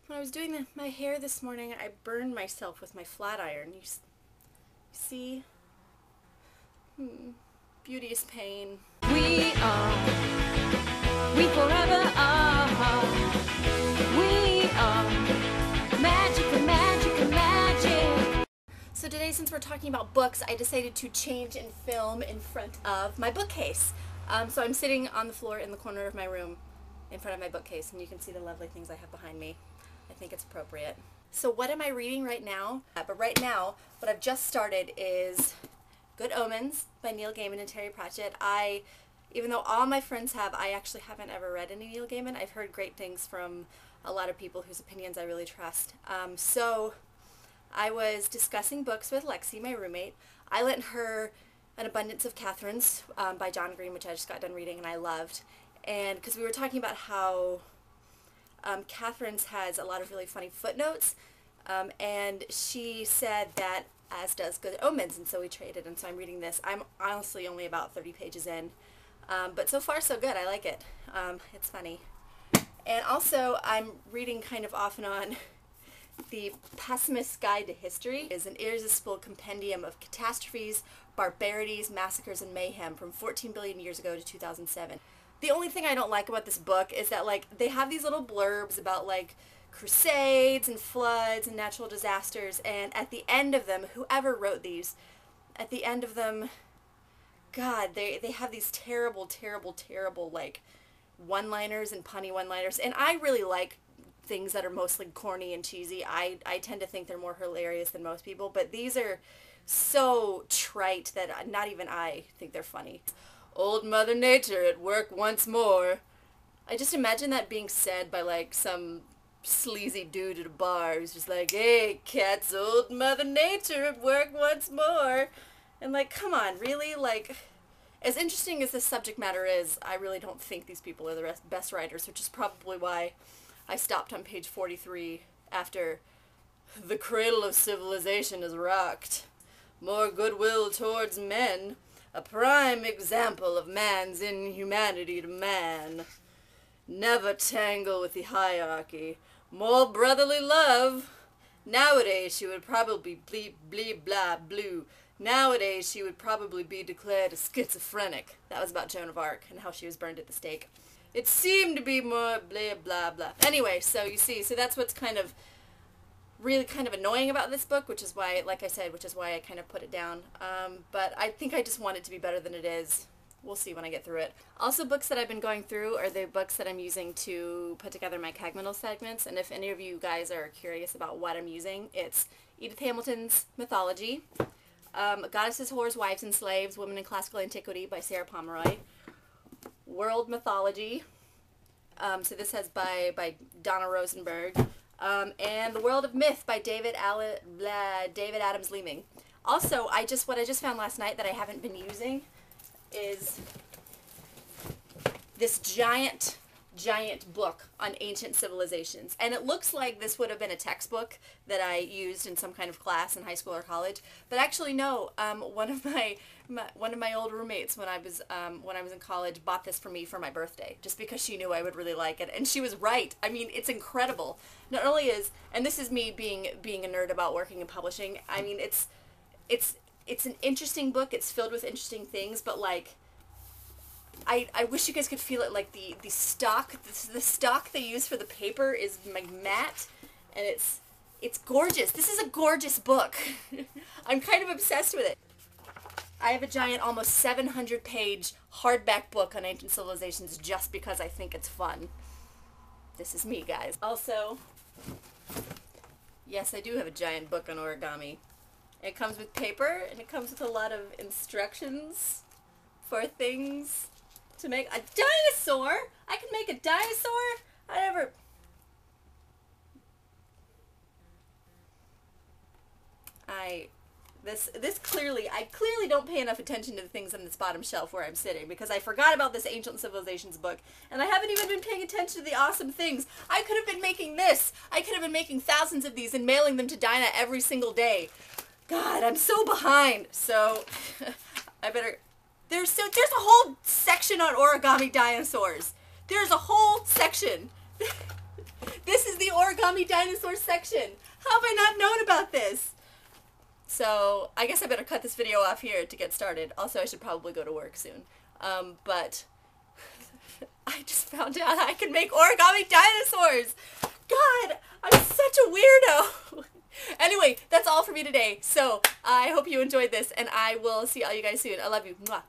When I was doing my hair this morning, I burned myself with my flat iron. You see? Beauty is pain. We forever are. We are magic, magic, magic. So today, since we're talking about books, I decided to change and film in front of my bookcase. So I'm sitting on the floor in the corner of my room in front of my bookcase, and you can see the lovely things I have behind me. I think it's appropriate. So what am I reading right now? But right now, what I've just started is Good Omens by Neil Gaiman and Terry Pratchett. Even though all my friends have, I actually haven't ever read any Neil Gaiman. I've heard great things from a lot of people whose opinions I really trust. So I was discussing books with Lexi, my roommate. I lent her An Abundance of Catherines by John Green, which I just got done reading and I loved. And because we were talking about how Catherine's has a lot of really funny footnotes, and she said that as does Good Omens, and so we traded, and so I'm reading this. I'm honestly only about 30 pages in, but so far so good. I like it. It's funny. And also I'm reading kind of off and on The Pessimist's Guide to History. Is an irresistible compendium of catastrophes, barbarities, massacres, and mayhem from 14 billion years ago to 2007. The only thing I don't like about this book is that, like, they have these little blurbs about, like, crusades and floods and natural disasters, and at the end of them, whoever wrote these, at the end of them, God, they have these terrible, terrible, terrible, like, one-liners and punny one-liners, and I really like things that are mostly corny and cheesy. I tend to think they're more hilarious than most people, but these are so trite that not even I think they're funny. Old Mother Nature at work once more. I just imagine that being said by, like, some sleazy dude at a bar who's just like, hey, cats, old Mother Nature at work once more. And, like, come on, really? Like, as interesting as this subject matter is, I really don't think these people are the best writers, which is probably why I stopped on page 43 after the cradle of civilization is rocked. More goodwill towards men. A prime example of man's inhumanity to man. Never tangle with the hierarchy. More brotherly love. Nowadays she would probably bleep, bleep, blah, blue. Nowadays she would probably be declared a schizophrenic. That was about Joan of Arc and how she was burned at the stake. It seemed to be more blah, blah, blah. Anyway, so you see, so that's what's kind of really kind of annoying about this book, which is why, like I said, which is why I kind of put it down. But I think I just want it to be better than it is. We'll see when I get through it. Also, books that I've been going through are the books that I'm using to put together my Cagmental segments, and if any of you guys are curious about what I'm using, it's Edith Hamilton's Mythology, Goddesses, Whores, Wives, and Slaves, Women in Classical Antiquity by Sarah Pomeroy, World Mythology, so this has by Donna Rosenberg, and The World of Myth by David Adams Leeming. Also, what I just found last night that I haven't been using is this giant book on ancient civilizations. And it looks like this would have been a textbook that I used in some kind of class in high school or college. But actually, no. One of my old roommates when I was in college bought this for me for my birthday, just because she knew I would really like it, and she was right. I mean, it's incredible. Not only is, and this is me being a nerd about working in publishing. I mean, it's an interesting book. It's filled with interesting things, but like, I wish you guys could feel it. Like the stock they use for the paper is like matte, and it's gorgeous. This is a gorgeous book. I'm kind of obsessed with it. I have a giant, almost 700-page hardback book on ancient civilizations just because I think it's fun. This is me, guys. Also, yes, I do have a giant book on origami. It comes with paper, and it comes with a lot of instructions for things to make a dinosaur. I can make a dinosaur. I clearly don't pay enough attention to the things on this bottom shelf where I'm sitting, because I forgot about this Ancient Civilizations book, and I haven't even been paying attention to the awesome things. I could have been making this. I could have been making thousands of these and mailing them to Dinah every single day. God, I'm so behind. So, I better... There's a whole section on origami dinosaurs. There's a whole section. This is the origami dinosaur section. How have I not known about this? So I guess I better cut this video off here to get started. Also, I should probably go to work soon. But I just found out I can make origami dinosaurs. God, I'm such a weirdo. Anyway, that's all for me today. So I hope you enjoyed this, and I will see all you guys soon. I love you. Mwah.